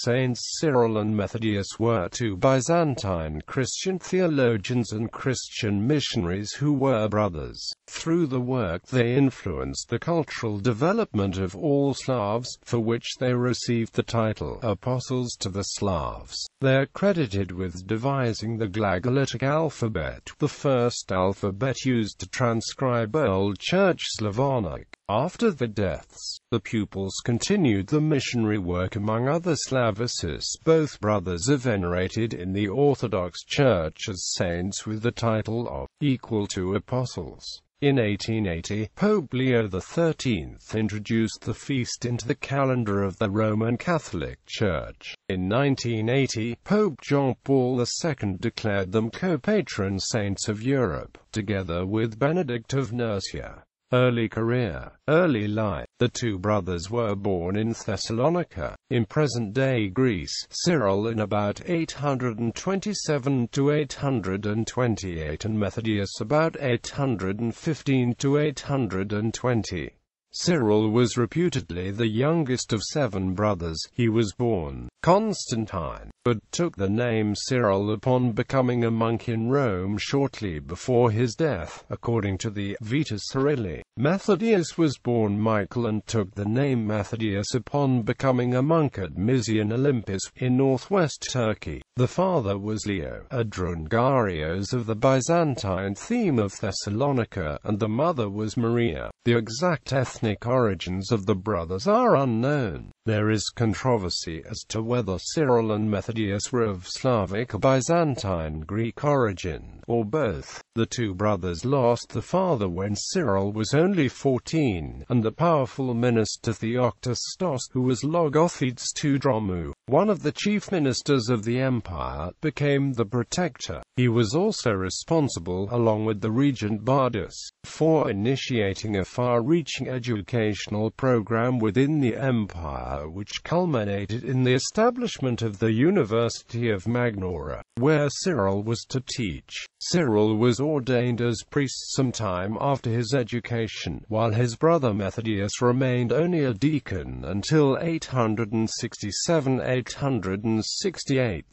Saints Cyril and Methodius were two Byzantine Christian theologians and Christian missionaries who were brothers. Through the work they influenced the cultural development of all Slavs, for which they received the title Apostles to the Slavs. They are credited with devising the Glagolitic Alphabet, the first alphabet used to transcribe Old Church Slavonic. After their deaths, the pupils continued the missionary work. Among other Slaversus Both brothers are venerated in the Orthodox Church as saints with the title of equal to apostles. In 1880, Pope Leo XIII introduced the feast into the calendar of the Roman Catholic Church. In 1980, Pope John Paul II declared them co-patron saints of Europe, together with Benedict of Nursia. Early career. Early life. The two brothers were born in Thessalonica, in present-day Greece, Cyril in about 827 to 828 and Methodius about 815 to 820. Cyril was reputedly the youngest of 7 brothers. He was born Constantine, but took the name Cyril upon becoming a monk in Rome shortly before his death, according to the Vita Cyrillic. Methodius was born Michael and took the name Methodius upon becoming a monk at Mysian Olympus, in northwest Turkey. The father was Leo, a Drungarios of the Byzantine theme of Thessalonica, and the mother was Maria. The exact ethnic origins of the brothers are unknown. There is controversy as to whether Cyril and Methodius were of Slavic or Byzantine Greek origin, or both. The two brothers lost the father when Cyril was only 14, and the powerful minister Theoctistos, who was Logothetes II Dromu, one of the chief ministers of the empire, became the protector. He was also responsible, along with the regent Bardus, for initiating a far-reaching educational program within the empire which culminated in the establishment of the University of Magnaura, where Cyril was to teach. Cyril was ordained as priest some time after his education, while his brother Methodius remained only a deacon until 867–868.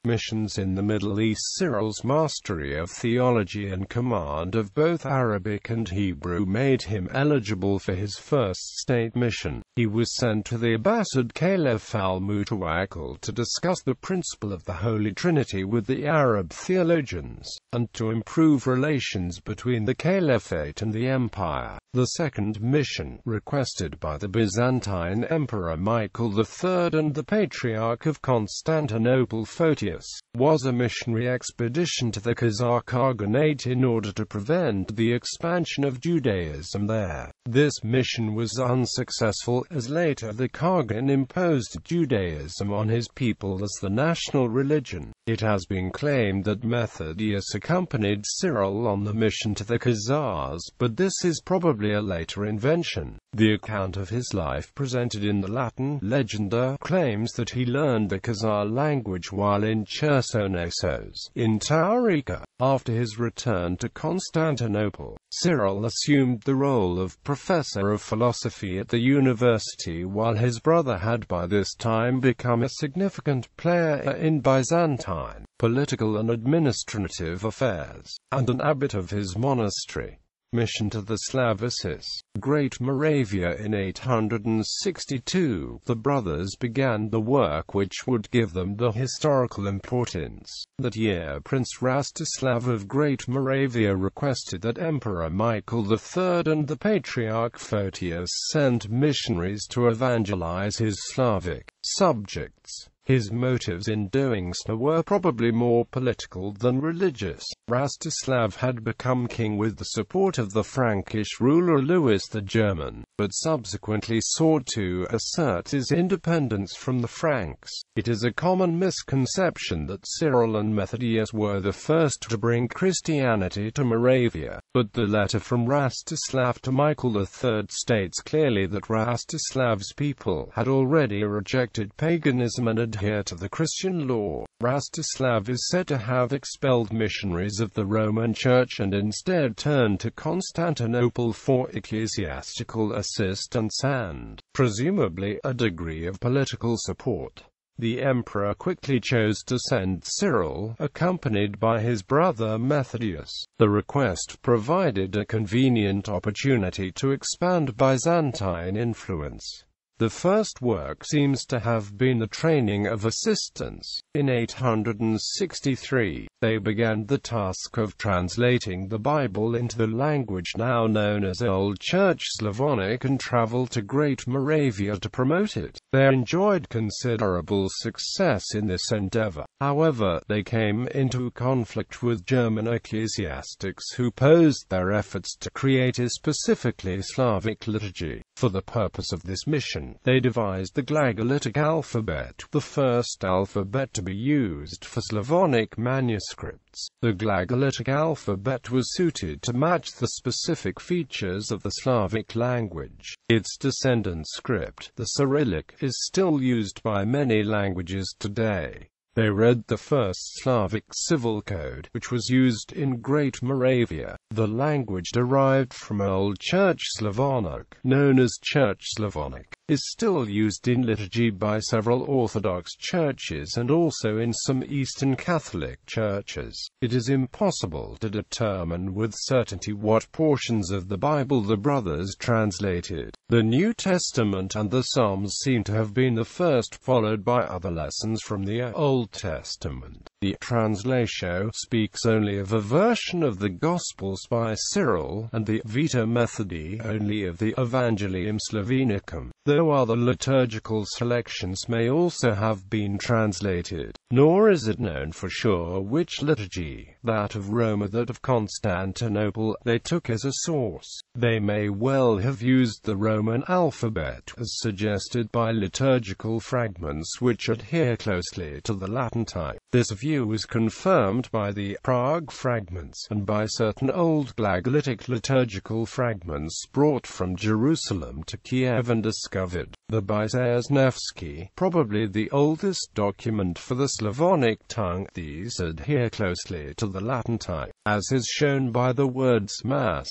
Missions in the Middle East. Cyril's mastery of theology and command of both Arabic and Hebrew made him eligible for his first state mission. He was sent to the Abbasid Caliph al-Mutawakkil to discuss the principle of the Holy Trinity with the Arab theologians, and to improve relations between the Caliphate and the empire. The second mission, requested by the Byzantine Emperor Michael III and the Patriarch of Constantinople Photius, was a missionary expedition to the Khazar Khaganate in order to prevent the expansion of Judaism there. This mission was unsuccessful, as later the Khagan imposed Judaism on his people as the national religion. It has been claimed that Methodius accompanied Cyril on the mission to the Khazars, but this is probably a later invention. The account of his life presented in the Latin Legenda claims that he learned the Khazar language while in Chersonesos, in Taurika. After his return to Constantinople, Cyril assumed the role of professor of philosophy at the university, while his brother had by this time become a significant player in Byzantine political and administrative affairs, and an abbot of his monastery. Mission to the Slaversus, Great Moravia. In 862, the brothers began the work which would give them the historical importance. That year Prince Rastislav of Great Moravia requested that Emperor Michael III and the Patriarch Photius send missionaries to evangelize his Slavic subjects. His motives in doing so were probably more political than religious. Rastislav had become king with the support of the Frankish ruler Louis the German, but subsequently sought to assert his independence from the Franks. It is a common misconception that Cyril and Methodius were the first to bring Christianity to Moravia, but the letter from Rastislav to Michael III states clearly that Rastislav's people had already rejected paganism and adhered to the Christian law. Rastislav is said to have expelled missionaries of the Roman Church and instead turned to Constantinople for ecclesiastical assistance and, presumably, a degree of political support. The emperor quickly chose to send Cyril, accompanied by his brother Methodius. The request provided a convenient opportunity to expand Byzantine influence. The first work seems to have been the training of assistants. In 863, they began the task of translating the Bible into the language now known as Old Church Slavonic and traveled to Great Moravia to promote it. They enjoyed considerable success in this endeavor. However, they came into conflict with German ecclesiastics who opposed their efforts to create a specifically Slavic liturgy. For the purpose of this mission, they devised the Glagolitic Alphabet, the first alphabet to be used for Slavonic manuscripts. The Glagolitic Alphabet was suited to match the specific features of the Slavic language. Its descendant script, the Cyrillic, is still used by many languages today. They read the first Slavic civil code, which was used in Great Moravia. The language derived from Old Church Slavonic, known as Church Slavonic, is still used in liturgy by several Orthodox churches and also in some Eastern Catholic churches. It is impossible to determine with certainty what portions of the Bible the brothers translated. The New Testament and the Psalms seem to have been the first, followed by other lessons from the Old Testament. The translation speaks only of a version of the Gospels by Cyril, and the Vita Methodi only of the Evangelium Slavonicum, though other liturgical selections may also have been translated. Nor is it known for sure which liturgy, that of Rome or that of Constantinople, they took as a source. They may well have used the Roman alphabet, as suggested by liturgical fragments which adhere closely to the Latin type. This view is confirmed by the Prague fragments, and by certain old Glagolitic liturgical fragments brought from Jerusalem to Kiev and discovered. The Byzantine, probably the oldest document for the Slavonic tongue. These adhere closely to the Latin type, as is shown by the words Mass,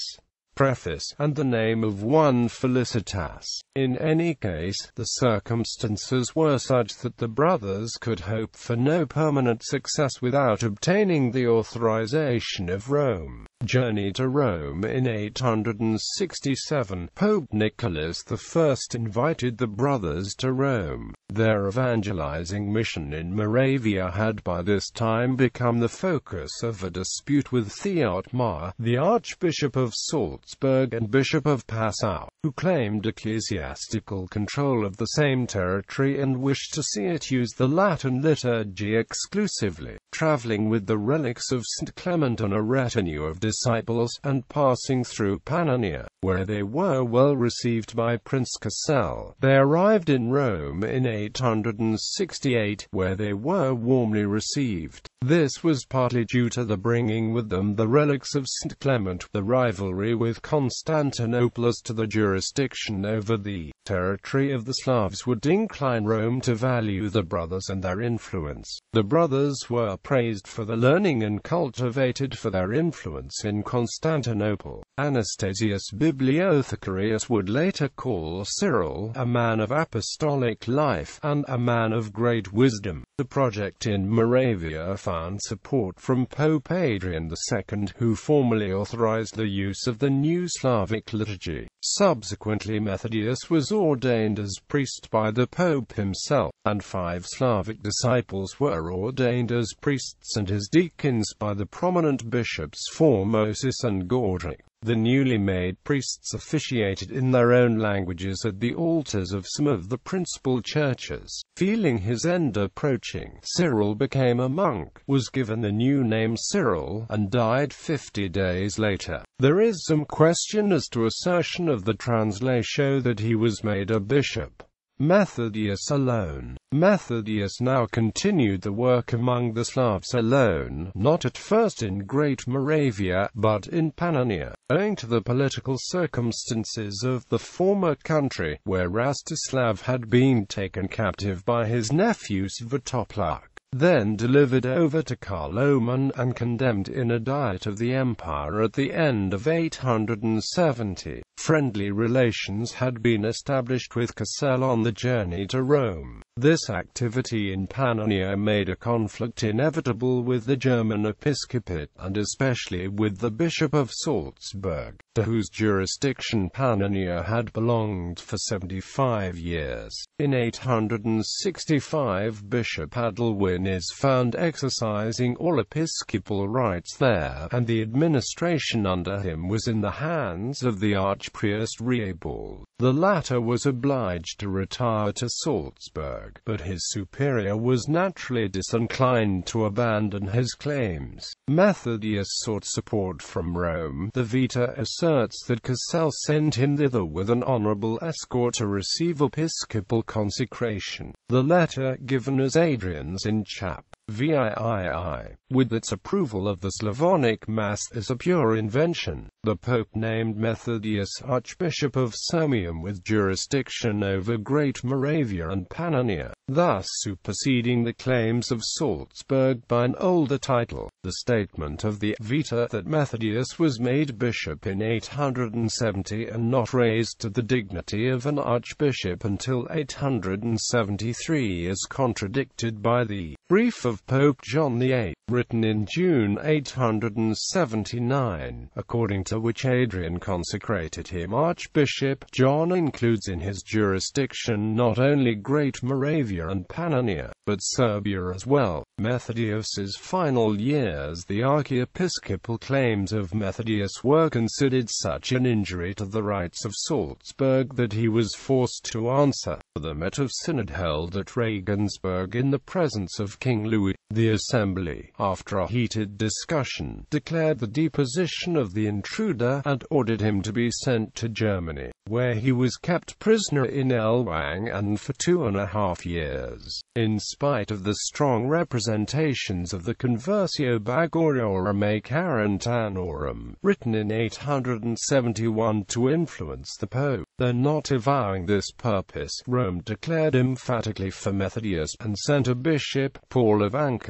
preface, and the name of one Felicitas. In any case, the circumstances were such that the brothers could hope for no permanent success without obtaining the authorization of Rome. Journey to Rome. In 867, Pope Nicholas I invited the brothers to Rome. Their evangelizing mission in Moravia had by this time become the focus of a dispute with Theotmar, the Archbishop of Salzburg and Bishop of Passau, who claimed ecclesiastical control of the same territory and wished to see it use the Latin liturgy exclusively. Traveling with the relics of St. Clement on a retinue of disciples, and passing through Pannonia, where they were well received by Prince Cassel, they arrived in Rome in 868, where they were warmly received. This was partly due to the bringing with them the relics of St. Clement. The rivalry with Constantinople as to the jurisdiction over the territory of the Slavs would incline Rome to value the brothers and their influence. The brothers were praised for their learning and cultivated for their influence in Constantinople. Anastasius Bibliothecarius would later call Cyril a man of apostolic life and a man of great wisdom. The project in Moravia found support from Pope Adrian II, who formally authorized the use of the new Slavic liturgy. Subsequently, Methodius was ordained as priest by the Pope himself, and 5 Slavic disciples were ordained as priests and as deacons by the prominent bishops Formosus and Gordric. The newly made priests officiated in their own languages at the altars of some of the principal churches. Feeling his end approaching, Cyril became a monk, was given the new name Cyril, and died 50 days later. There is some question as to assertion of the translation that he was made a bishop. Methodius alone. Methodius now continued the work among the Slavs alone, not at first in Great Moravia, but in Pannonia, owing to the political circumstances of the former country, where Rastislav had been taken captive by his nephew Svatopluk, then delivered over to Carloman and condemned in a diet of the empire at the end of 870. Friendly relations had been established with Cassel on the journey to Rome. This activity in Pannonia made a conflict inevitable with the German episcopate, and especially with the Bishop of Salzburg, to whose jurisdiction Pannonia had belonged for 75 years. In 865 Bishop Adalwin is found exercising all episcopal rights there, and the administration under him was in the hands of the archpriest Riebald. The latter was obliged to retire to Salzburg, but his superior was naturally disinclined to abandon his claims. Methodius sought support from Rome. The Vita asserts that Cassel sent him thither with an honorable escort to receive episcopal consecration. The letter, given as Adrian's in Chap. VIII, with its approval of the Slavonic Mass, is a pure invention. The Pope named Methodius Archbishop of Sirmium with jurisdiction over Great Moravia and Pannonia, thus superseding the claims of Salzburg by an older title. The statement of the Vita that Methodius was made bishop in 870 and not raised to the dignity of an archbishop until 873 is contradicted by the brief of Pope John VIII, written in June 879, according to which Adrian consecrated him archbishop. John includes in his jurisdiction not only Great Moravia and Pannonia, but Serbia as well. Methodius's final years. The archiepiscopal claims of Methodius were considered such an injury to the rights of Salzburg that he was forced to answer them at a synod held at Regensburg in the presence of King Louis. The assembly, after a heated discussion, declared the deposition of the intruder and ordered him to be sent to Germany, where he was kept prisoner in Ellwangen for 2.5 years. In spite of the strong representations of the Conversio Bagoriorum Carentanorum, written in 871 to influence the Pope, though not avowing this purpose, Rome declared emphatically for Methodius, and sent a bishop, Paul of Ancons,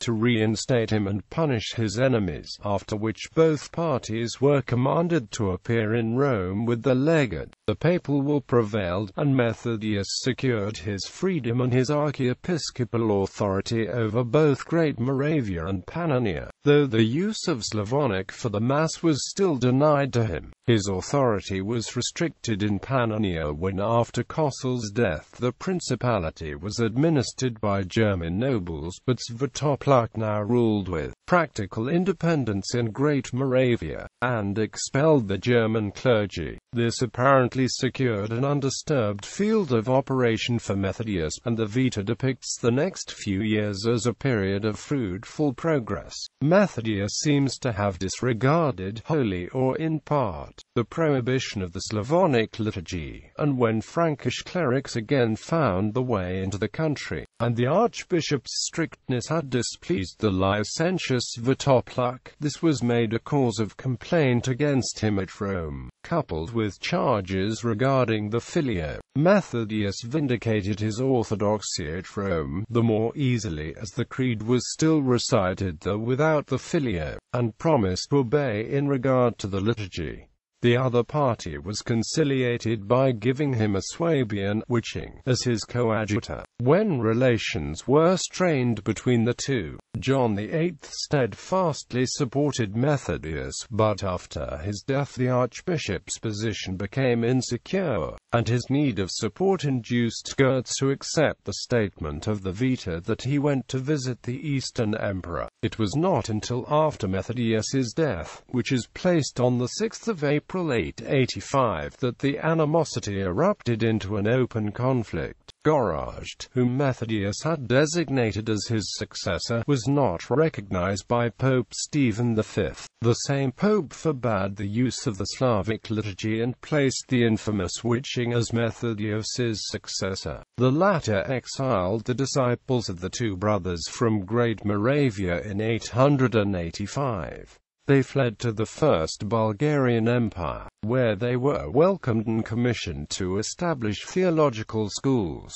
to reinstate him and punish his enemies, after which both parties were commanded to appear in Rome with the legate. The papal will prevailed, and Methodius secured his freedom and his archiepiscopal authority over both Great Moravia and Pannonia, though the use of Slavonic for the Mass was still denied to him. His authority was restricted in Pannonia when, after Kossel's death, the principality was administered by German nobles, but Svetopluk now ruled with practical independence in Great Moravia, and expelled the German clergy. This apparently secured an undisturbed field of operation for Methodius, and the Vita depicts the next few years as a period of fruitful progress. Methodius seems to have disregarded, wholly or in part, the prohibition of the Slavonic liturgy, and when Frankish clerics again found the way into the country, and the archbishop's strictness had displeased the licentious Svetopluk, this was made a cause of complaint against him at Rome, coupled with charges regarding the filio. Methodius vindicated his orthodoxy at Rome the more easily as the creed was still recited though without the filio, and promised to obey in regard to the liturgy. The other party was conciliated by giving him a Swabian witching as his coadjutor. When relations were strained between the two, John VIII steadfastly supported Methodius, but after his death the archbishop's position became insecure, and his need of support induced Goetz to accept the statement of the Vita that he went to visit the Eastern Emperor. It was not until after Methodius's death, which is placed on the 6th of April 885, that the animosity erupted into an open conflict. Gorazd, whom Methodius had designated as his successor, was not recognized by Pope Stephen V. The same pope forbade the use of the Slavic liturgy and placed the infamous witching as Methodius's successor. The latter exiled the disciples of the two brothers from Great Moravia in 885. They fled to the First Bulgarian Empire, where they were welcomed and commissioned to establish theological schools.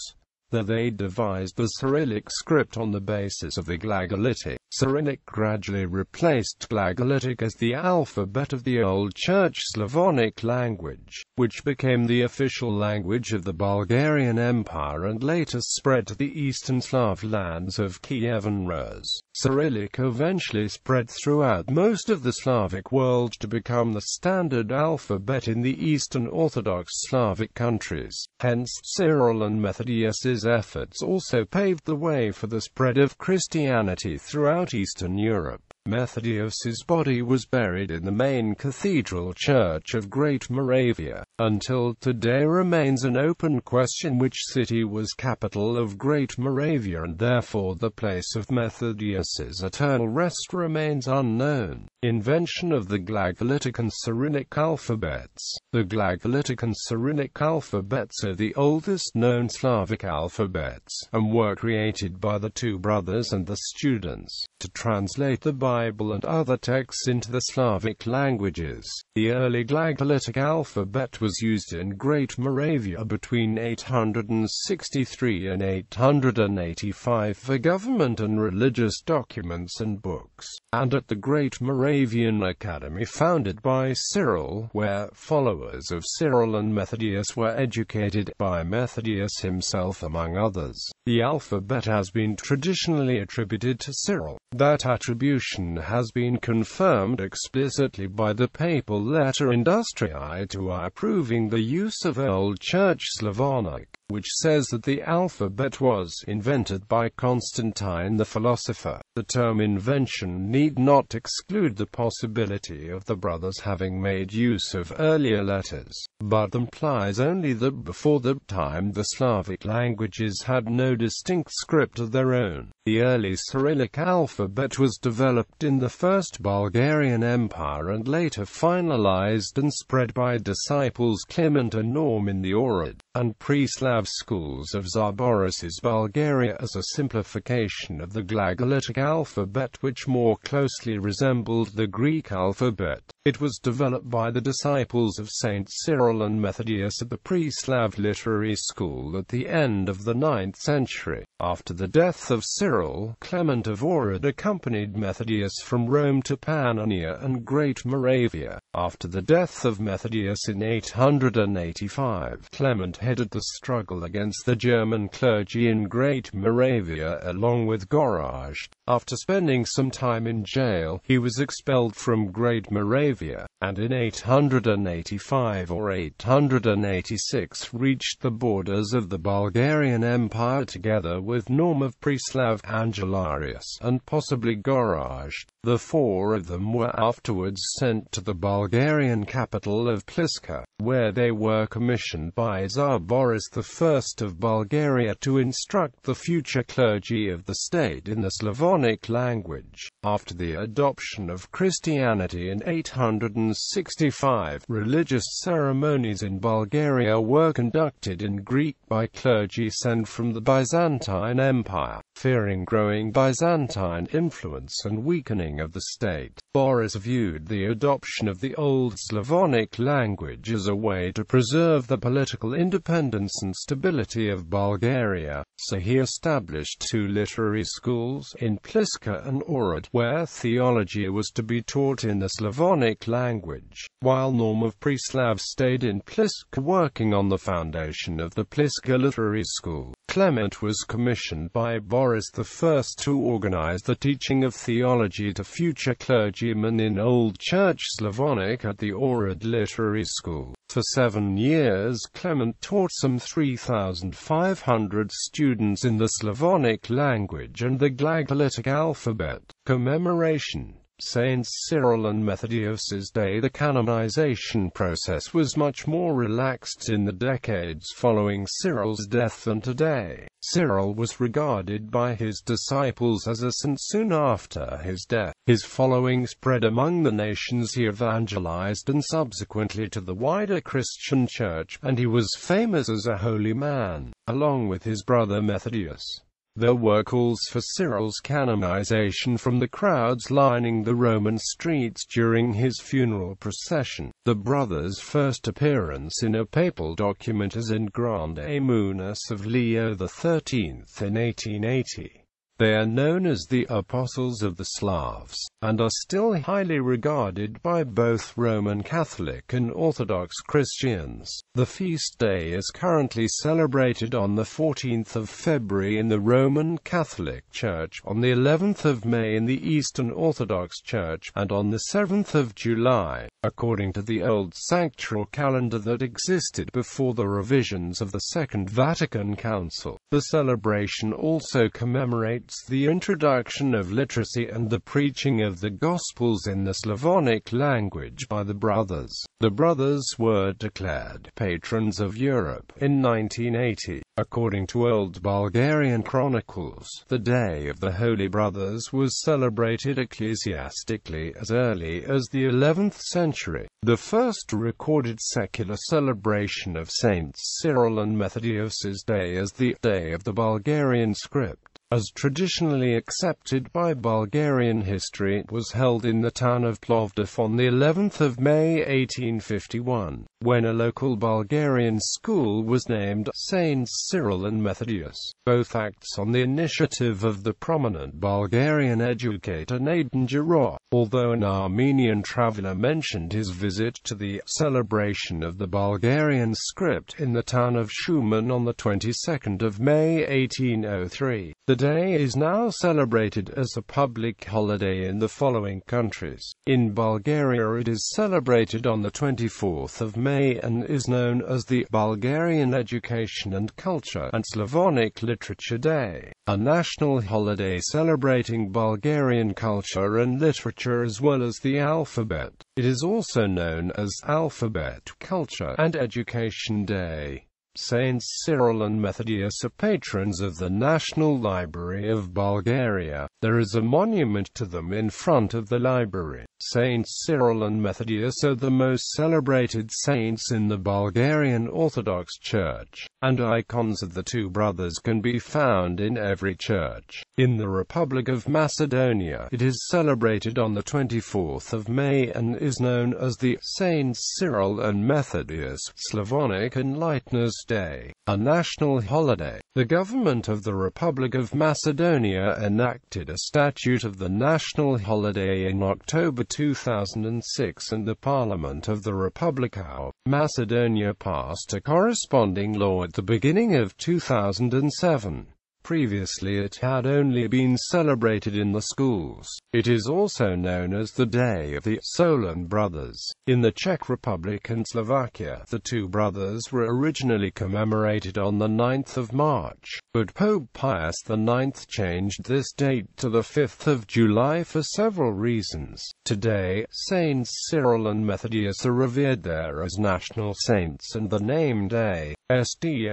There they devised the Cyrillic script on the basis of the Glagolitic. Cyrillic gradually replaced Glagolitic as the alphabet of the Old Church Slavonic language. which became the official language of the Bulgarian Empire and later spread to the eastern Slav lands of Kiev and Rus. Cyrillic eventually spread throughout most of the Slavic world to become the standard alphabet in the Eastern Orthodox Slavic countries. Hence, Cyril and Methodius's efforts also paved the way for the spread of Christianity throughout Eastern Europe. Methodius's body was buried in the main cathedral church of Great Moravia. Until today remains an open question which city was capital of Great Moravia, and therefore the place of Methodius's eternal rest remains unknown. Invention of the Glagolitic and Cyrillic alphabets. The Glagolitic and Cyrillic alphabets are the oldest known Slavic alphabets, and were created by the two brothers and the students to translate the Bible and other texts into the Slavic languages. The early Glagolitic alphabet was used in Great Moravia between 863 and 885 for government and religious documents and books, and at the Great Moravian Academy founded by Cyril, where followers of Cyril and Methodius were educated by Methodius himself among others. The alphabet has been traditionally attributed to Cyril. That attribution has been confirmed explicitly by the papal letter Industriae to approving the use of Old Church Slavonic, which says that the alphabet was invented by Constantine the philosopher. The term invention need not exclude the possibility of the brothers having made use of earlier letters, but implies only that before that time the Slavic languages had no distinct script of their own. The early Cyrillic alphabet was developed in the First Bulgarian Empire and later finalized and spread by disciples Clement and Norm in the Ohrid and pre-Slav schools of Zahari's Bulgaria as a simplification of the Glagolitic alphabet, which more closely resembled the Greek alphabet. It was developed by the disciples of Saint Cyril and Methodius at the pre-Slav literary school at the end of the 9th century. After the death of Cyril, Clement of Ohrid accompanied Methodius from Rome to Pannonia and Great Moravia. After the death of Methodius in 885, Clement headed the struggle against the German clergy in Great Moravia along with Gorazd. After spending some time in jail, he was expelled from Great Moravia, and in 885 or 886 reached the borders of the Bulgarian Empire together with Norm of Preslav, Angelarius, and possibly Gorazd. The four of them were afterwards sent to the Bulgarian capital of Pliska, where they were commissioned by Tsar Boris I of Bulgaria to instruct the future clergy of the state in the Slavonic language. After the adoption of Christianity in 865, religious ceremonies in Bulgaria were conducted in Greek by clergy sent from the Byzantine Empire. Fearing growing Byzantine influence and weakening of the state, Boris viewed the adoption of the Old Slavonic language as a way to preserve the political independence and stability of Bulgaria, so he established two literary schools in Pliska and Ohrid, where theology was to be taught in the Slavonic language, while Norm of Preslav stayed in Pliska working on the foundation of the Pliska Literary School. Clement was commissioned by Boris I to organize the teaching of theology to future clergymen in Old Church Slavonic at the Ohrid Literary School. For 7 years Clement taught some 3,500 students in the Slavonic language and the Glagolitic alphabet. Commemoration. Saints Cyril and Methodius's day. The canonization process was much more relaxed in the decades following Cyril's death than today. Cyril was regarded by his disciples as a saint soon after his death. His following spread among the nations he evangelized and subsequently to the wider Christian church, and he was famous as a holy man, along with his brother Methodius. There were calls for Cyril's canonization from the crowds lining the Roman streets during his funeral procession. The brothers' first appearance in a papal document is in Grande Munus of Leo XIII in 1880. They are known as the Apostles of the Slavs, and are still highly regarded by both Roman Catholic and Orthodox Christians. The feast day is currently celebrated on the 14th of February in the Roman Catholic Church, on the 11th of May in the Eastern Orthodox Church, and on the 7th of July, according to the old sanctuary calendar that existed before the revisions of the Second Vatican Council. The celebration also commemorates the introduction of literacy and the preaching of the Gospels in the Slavonic language by the brothers. The brothers were declared patrons of Europe in 1980. According to old Bulgarian chronicles, the Day of the Holy Brothers was celebrated ecclesiastically as early as the 11th century. The first recorded secular celebration of Saints Cyril and Methodius's day is the Day of the Bulgarian Script. As traditionally accepted by Bulgarian history, it was held in the town of Plovdiv on the 11th of May 1851, when a local Bulgarian school was named Saints Cyril and Methodius. Both acts on the initiative of the prominent Bulgarian educator Naden Jarov, although an Armenian traveler mentioned his visit to the celebration of the Bulgarian script in the town of Shumen on the 22nd of May 1803. The day is now celebrated as a public holiday in the following countries. In Bulgaria it is celebrated on the 24th of May and is known as the Bulgarian Education and Culture and Slavonic Literature Day, a national holiday celebrating Bulgarian culture and literature as well as the alphabet. It is also known as Alphabet, Culture and Education Day. Saints Cyril and Methodius are patrons of the National Library of Bulgaria. There is a monument to them in front of the library. Saints Cyril and Methodius are the most celebrated saints in the Bulgarian Orthodox Church, and icons of the two brothers can be found in every church. In the Republic of Macedonia, it is celebrated on the 24th of May and is known as the Saints Cyril and Methodius Slavonic Enlighteners Day, a national holiday. The government of the Republic of Macedonia enacted a statute of the national holiday in October 2006, and the Parliament of the Republic of Macedonia passed a corresponding law at the beginning of 2007. Previously it had only been celebrated in the schools. It is also known as the Day of the Solon Brothers. In the Czech Republic and Slovakia, the two brothers were originally commemorated on the 9th of March, but Pope Pius IX changed this date to the 5th of July for several reasons. Today, Saints Cyril and Methodius are revered there as national saints, and the name Day,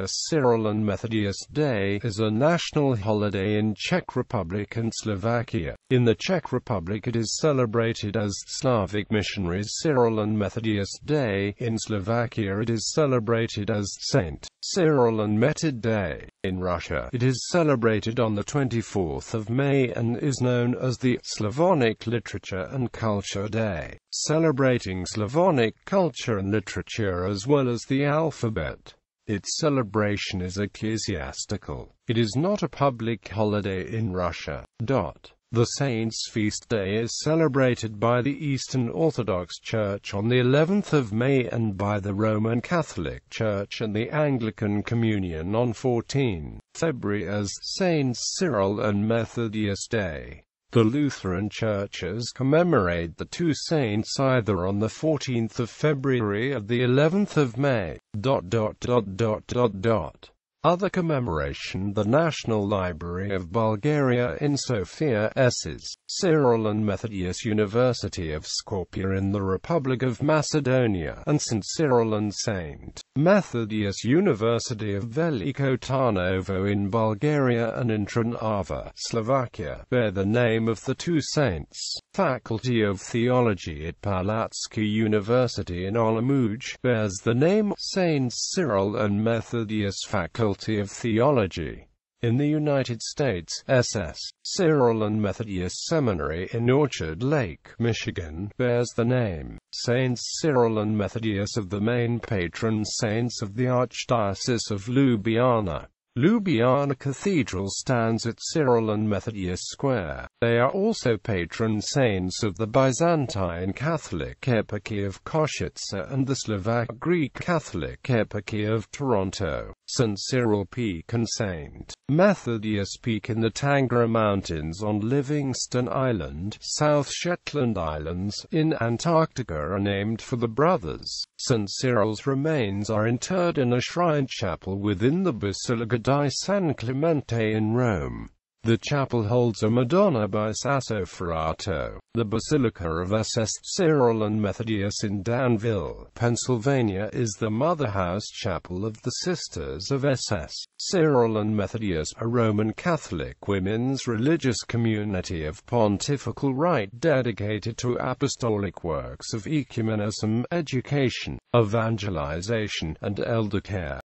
Cyril and Methodius Day, is a national holiday in Czech Republic and Slovakia. In the Czech Republic it is celebrated as Slavic Missionaries Cyril and Methodius Day. In Slovakia it is celebrated as Saint Cyril and Method Day. In Russia, it is celebrated on the 24th of May and is known as the Slavonic Literature and Culture Day, celebrating Slavonic culture and literature as well as the alphabet. Its celebration is ecclesiastical. It is not a public holiday in Russia. The Saints' Feast Day is celebrated by the Eastern Orthodox Church on the 11th of May and by the Roman Catholic Church and the Anglican Communion on 14 February as Saints Cyril and Methodius Day. The Lutheran churches commemorate the two saints either on the 14th of February or the 11th of May. Other commemoration: the National Library of Bulgaria in Sofia, Ss. Cyril and Methodius University of Skopje in the Republic of Macedonia, and St. Cyril and St. Methodius University of Veliko Tarnovo in Bulgaria and in Trnava, Slovakia, bear the name of the two saints. Faculty of Theology at Palatsky University in Olomouc bears the name Saints Cyril and Methodius Faculty of Theology. In the United States, Ss. Cyril and Methodius Seminary in Orchard Lake, Michigan, bears the name Saints Cyril and Methodius of the main patron saints of the Archdiocese of Ljubljana. Ljubljana Cathedral stands at Cyril and Methodius Square. They are also patron saints of the Byzantine Catholic Eparchy of Košice and the Slovak Greek Catholic Eparchy of Toronto. St. Cyril Peak and St. Methodius Peak in the Tangara Mountains on Livingston Island, South Shetland Islands, in Antarctica are named for the brothers. St. Cyril's remains are interred in a shrine chapel within the Basilica di San Clemente in Rome. The chapel holds a Madonna by Sassoferrato. The Basilica of SS Cyril and Methodius in Danville, Pennsylvania is the mother house chapel of the Sisters of SS Cyril and Methodius, a Roman Catholic women's religious community of pontifical right dedicated to apostolic works of ecumenism, education, evangelization, and elder care.